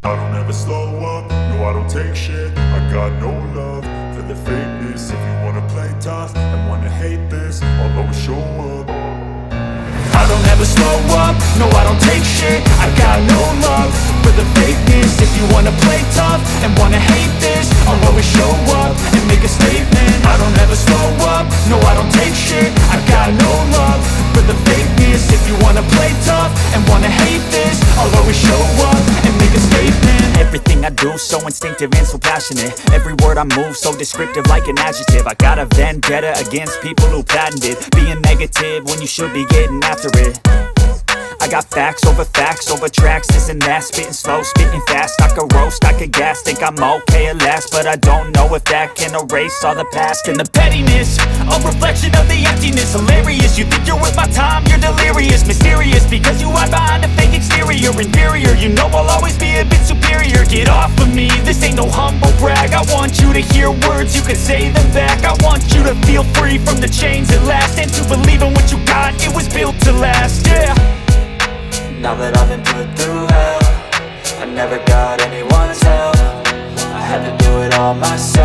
I don't ever slow up, no I don't take shit. I got no love for the fakeness. If you wanna play tough and wanna hate this, I'll always show up. I don't ever slow up, no I don't take shit. I got no love for the fakeness. If you wanna play tough and wanna hate this, I'll always show up and make a statement. I don't ever slow up, no I don't take shit. I got no love for the fakeness. If you wanna play tough and wanna hate this, I'll always show up and make a statement. Everything I do so instinctive and so passionate. Every word I move so descriptive like an adjective. I got a vendetta against people who patented being negative when you should be getting after it. I got facts over tracks, this and that. Spitting slow, spitting fast. I could roast, I could gas. Think I'm okay at last, but I don't know if that can erase all the past. And the pettiness, a reflection of the emptiness. Hilarious, you think you're worth my time, you're delirious. Mysterious, because you hide behind a fake exterior. Inferior, you know I'll always be a bit superior. Get off of me, this ain't no humble brag. I want you to hear words, you can say them back. I want you to feel free from the chains at last, and to believe in what you got, it was built to last, yeah. Now that I've been put through hell, I never got anyone's help. I had to do it all myself.